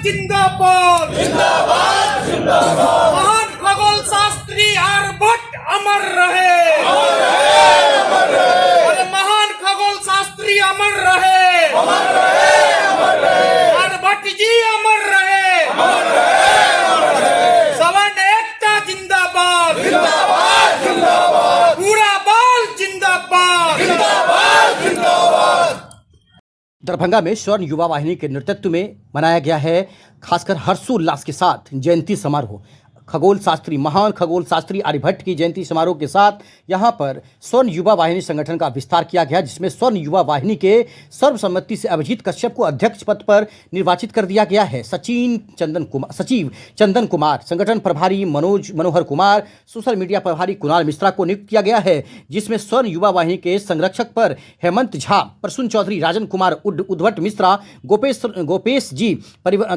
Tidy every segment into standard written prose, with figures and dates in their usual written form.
जिंदाबाद जिंदाबाद जिंदाबाद। महान खगोल शास्त्री आर्यभट्ट अमर रहे और महान खगोल शास्त्री अमर रहे आर्यभट्ट जी अमर रहे सवर्ण एकता जिंदाबाद जिंदाबाद जिंदाबाद। पूरा बाल जिंदाबाद जिंदाबाद जिंदाबाद। दरभंगा में स्वर्ण युवा वाहिनी के नेतृत्व में मनाया गया है खासकर हर्षोल्लास के साथ जयंती समारोह। खगोल शास्त्री महान खगोल शास्त्री आर्यभट्ट की जयंती समारोह के साथ यहां पर स्वर्ण युवा वाहिनी संगठन का विस्तार किया गया, जिसमें स्वर्ण युवा वाहिनी के सर्वसम्मति से अभिजीत कश्यप को अध्यक्ष पद पर निर्वाचित कर दिया गया है। सचिव चंदन कुमार, संगठन प्रभारी मनोहर कुमार, सोशल मीडिया प्रभारी कुणाल मिश्रा को नियुक्त किया गया है, जिसमें स्वर्ण युवा वाहिनी के संरक्षक पर हेमंत झा, प्रसून चौधरी, राजन कुमार, उद्भट मिश्रा, गोपेश जी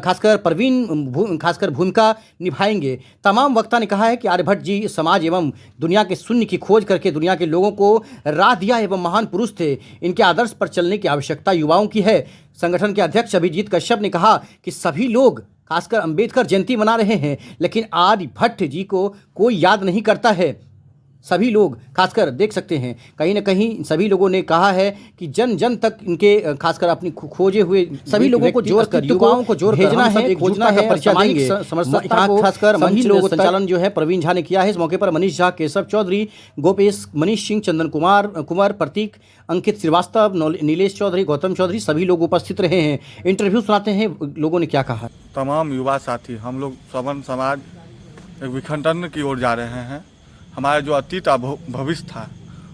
खासकर भूमिका निभाएंगे। तमाम वक्ता ने कहा है कि आर्यभट्ट जी समाज एवं दुनिया के शून्य की खोज करके दुनिया के लोगों को राह दिया एवं महान पुरुष थे। इनके आदर्श पर चलने की आवश्यकता युवाओं की है। संगठन के अध्यक्ष अभिजीत कश्यप ने कहा कि सभी लोग खासकर अंबेडकर जयंती मना रहे हैं, लेकिन आर्यभट्ट जी को कोई याद नहीं करता है। सभी लोग खासकर देख सकते हैं कहीं ना कहीं सभी लोगों ने कहा है कि जन जन तक इनके खासकर अपनी खोजे हुए सभी लोगों को जोड़कर युवाओं को जोड़ भेजना है, खोजना है, परिचय देंगे। खासकर सभी लोग संचालन जो है प्रवीण झा ने किया है। इस मौके पर मनीष झा, केशव चौधरी, गोपेश, मनीष सिंह, चंदन कुमार, प्रतीक, अंकित श्रीवास्तव, नीलेश चौधरी, गौतम चौधरी सभी लोग उपस्थित रहे हैं। इंटरव्यू सुनाते हैं लोगों ने क्या कहा। तमाम युवा साथी हम लोग सवर्ण समाज एक विखंडन की ओर जा रहे हैं। हमारा जो अतीत भविष्य था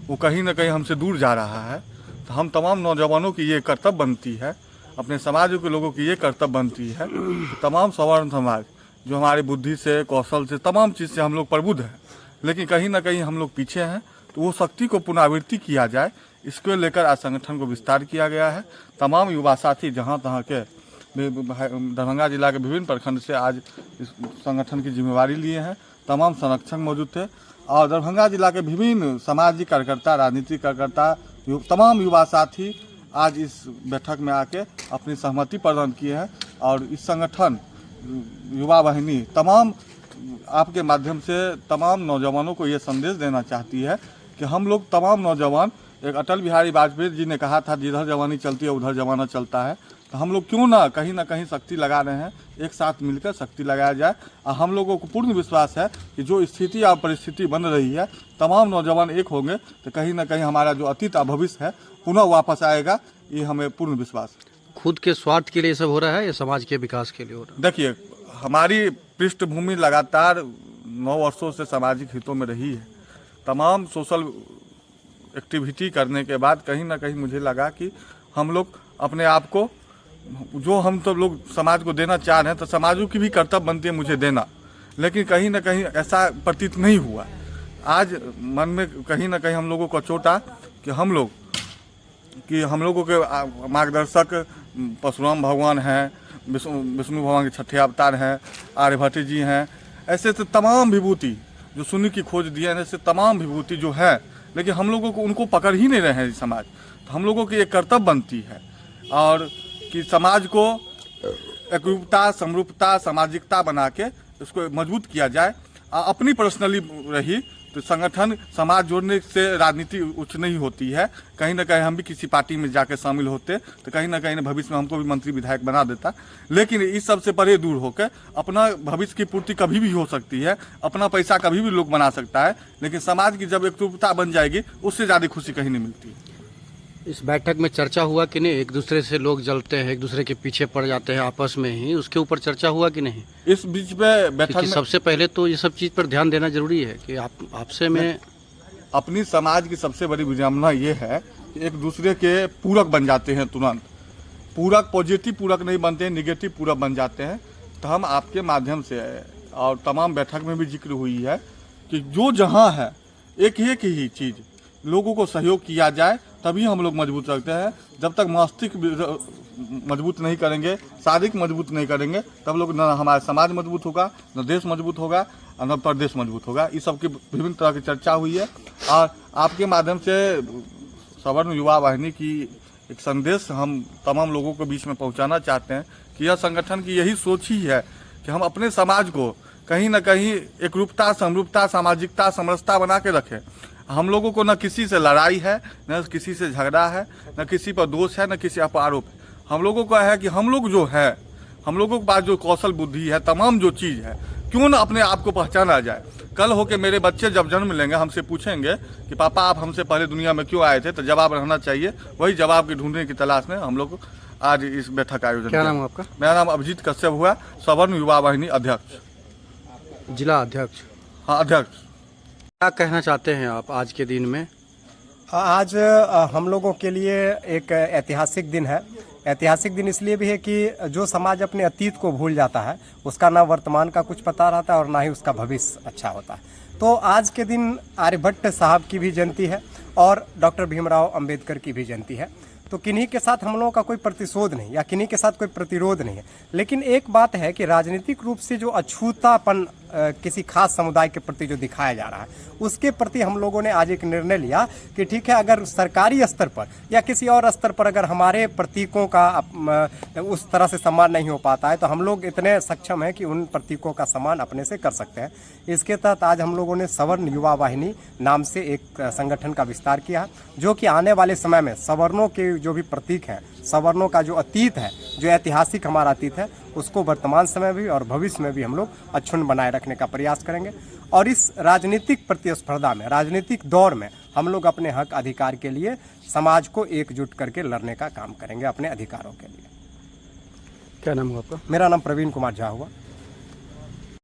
वो कहीं ना कहीं हमसे दूर जा रहा है। तो हम तमाम नौजवानों की ये कर्तव्य बनती है, अपने समाज के लोगों की ये कर्तव्य बनती है कि तमाम सवर्ण समाज जो हमारी बुद्धि से, कौशल से, तमाम चीज़ से हम लोग प्रबुद्ध हैं, लेकिन कहीं ना कहीं हम लोग पीछे हैं। तो वो शक्ति को पुनरावृत्ति किया जाए, इसको लेकर आज संगठन को विस्तार किया गया है। तमाम युवा साथी जहाँ तहाँ के दरभंगा जिला के विभिन्न प्रखंड से आज इस संगठन की जिम्मेवारी लिए हैं। तमाम संरक्षक मौजूद थे और दरभंगा जिला के विभिन्न सामाजिक कार्यकर्ता, राजनीतिक कार्यकर्ता, तमाम युवा साथी आज इस बैठक में आके अपनी सहमति प्रदान किए हैं। और इस संगठन युवा वाहिनी तमाम आपके माध्यम से तमाम नौजवानों को ये संदेश देना चाहती है कि हम लोग तमाम नौजवान, एक अटल बिहारी वाजपेयी जी ने कहा था जिधर जवानी चलती है उधर जमाना चलता है। तो हम लोग क्यों ना कहीं शक्ति लगा रहे हैं, एक साथ मिलकर शक्ति लगाया जाए। और हम लोगों को पूर्ण विश्वास है कि जो स्थिति और परिस्थिति बन रही है, तमाम नौजवान एक होंगे तो कहीं ना कहीं हमारा जो अतीत और भविष्य है पुनः वापस आएगा। ये हमें पूर्ण विश्वास है। खुद के स्वार्थ के लिए सब हो रहा है या समाज के विकास के लिए हो रहा है? देखिए, हमारी पृष्ठभूमि लगातार 9 वर्षों से सामाजिक हितों में रही है। तमाम सोशल एक्टिविटी करने के बाद कहीं ना कहीं मुझे लगा कि हम लोग अपने आप को जो हम तो लोग समाज को देना चाह रहे हैं, तो समाजों की भी कर्तव्य बनती है मुझे देना, लेकिन कहीं ना कहीं ऐसा प्रतीत नहीं हुआ। आज मन में कहीं ना कहीं हम लोगों को चोटा कि हम लोगों के मार्गदर्शक परशुराम भगवान हैं, विष्णु भगवान के छठे अवतार हैं, आर्यभट्ट जी हैं, ऐसे तो तमाम विभूति जो शून्य की खोज दिए हैं, ऐसे तमाम विभूति जो है, लेकिन हम लोगों को उनको पकड़ ही नहीं रहे हैं समाज। तो हम लोगों की एक कर्तव्य बनती है और कि समाज को एकरूपता, समरूपता, सामाजिकता बना के उसको मजबूत किया जाए। अपनी पर्सनली रही तो संगठन समाज जोड़ने से राजनीति उच्च नहीं होती है। कहीं ना कहीं हम भी किसी पार्टी में जाकर शामिल होते तो कहीं ना कहीं भविष्य में हमको भी मंत्री विधायक बना देता, लेकिन इस सब से परे दूर होकर अपना भविष्य की पूर्ति कभी भी हो सकती है, अपना पैसा कभी भी लोग बना सकता है, लेकिन समाज की जब एकरूपता बन जाएगी उससे ज़्यादा खुशी कहीं नहीं मिलती। इस बैठक में चर्चा हुआ कि नहीं? एक दूसरे से लोग जलते हैं, एक दूसरे के पीछे पड़ जाते हैं आपस में ही, उसके ऊपर चर्चा हुआ कि नहीं? इस बीच में बैठक में सबसे पहले तो ये सब चीज़ पर ध्यान देना जरूरी है कि आपसे में अपनी समाज की सबसे बड़ी विडंबना ये है कि एक दूसरे के पूरक बन जाते हैं। तुरंत पूरक, पॉजिटिव पूरक नहीं बनते हैं, निगेटिव पूरक बन जाते हैं। तो हम आपके माध्यम से और तमाम बैठक में भी जिक्र हुई है कि जो जहाँ है एक ही चीज़ लोगों को सहयोग किया जाए, तभी हम लोग मजबूत रखते हैं। जब तक मस्तिष्क मजबूत नहीं करेंगे, शारीरिक मजबूत नहीं करेंगे, तब लोग न हमारा समाज मजबूत होगा, न देश मजबूत होगा और न प्रदेश मजबूत होगा। इस सब की विभिन्न तरह की चर्चा हुई है और आपके माध्यम से सवर्ण युवा वाहिनी की एक संदेश हम तमाम लोगों के बीच में पहुंचाना चाहते हैं कि यह संगठन की यही सोच ही है कि हम अपने समाज को कहीं ना कहीं एकरूपता, समरूपता, सामाजिकता, समरसता बना के रखें। हम लोगों को न किसी से लड़ाई है, न किसी से झगड़ा है, न किसी पर दोष है, न किसी पर आरोप है। हम लोगों का है कि हम लोग जो है, हम लोगों के पास जो कौशल बुद्धि है, तमाम जो चीज़ है, क्यों ना अपने आप को पहचाना जाए। कल हो के मेरे बच्चे जब जन्म लेंगे, हमसे पूछेंगे कि पापा आप हमसे पहले दुनिया में क्यों आए थे, तो जवाब रहना चाहिए। वही जवाब की ढूंढने की तलाश में हम लोग आज इस बैठक का आयोजन क्या किया। नाम है आपका? मेरा नाम अभिजीत कश्यप हुआ, सवर्ण युवा वाहिनी अध्यक्ष। जिला अध्यक्ष। हाँ, अध्यक्ष। क्या कहना चाहते हैं आप आज के दिन में? आज हम लोगों के लिए एक ऐतिहासिक दिन है। ऐतिहासिक दिन इसलिए भी है कि जो समाज अपने अतीत को भूल जाता है उसका ना वर्तमान का कुछ पता रहता है और ना ही उसका भविष्य अच्छा होता है। तो आज के दिन आर्यभट्ट साहब की भी जयंती है और डॉक्टर भीमराव अंबेडकर की भी जयंती है। तो किन्हीं के साथ हम लोगों का कोई प्रतिशोध नहीं या किन्हीं के साथ कोई प्रतिरोध नहीं है, लेकिन एक बात है कि राजनीतिक रूप से जो अछूतापन किसी खास समुदाय के प्रति जो दिखाया जा रहा है उसके प्रति हम लोगों ने आज एक निर्णय लिया कि ठीक है, अगर सरकारी स्तर पर या किसी और स्तर पर अगर हमारे प्रतीकों का उस तरह से सम्मान नहीं हो पाता है तो हम लोग इतने सक्षम हैं कि उन प्रतीकों का सम्मान अपने से कर सकते हैं। इसके तहत आज हम लोगों ने सवर्ण युवा वाहिनी नाम से एक संगठन का विस्तार किया, जो कि आने वाले समय में सवर्णों के जो भी प्रतीक हैं, सवर्णों का जो अतीत है, जो ऐतिहासिक हमारा अतीत है, उसको वर्तमान समय भी और भविष्य में भी हम लोग अक्षुण्ण बनाए रखने का प्रयास करेंगे। और इस राजनीतिक प्रतिस्पर्धा में, राजनीतिक दौर में हम लोग अपने हक अधिकार के लिए समाज को एकजुट करके लड़ने का काम करेंगे अपने अधिकारों के लिए। क्या नाम है आपका? मेरा नाम प्रवीण कुमार झा हुआ।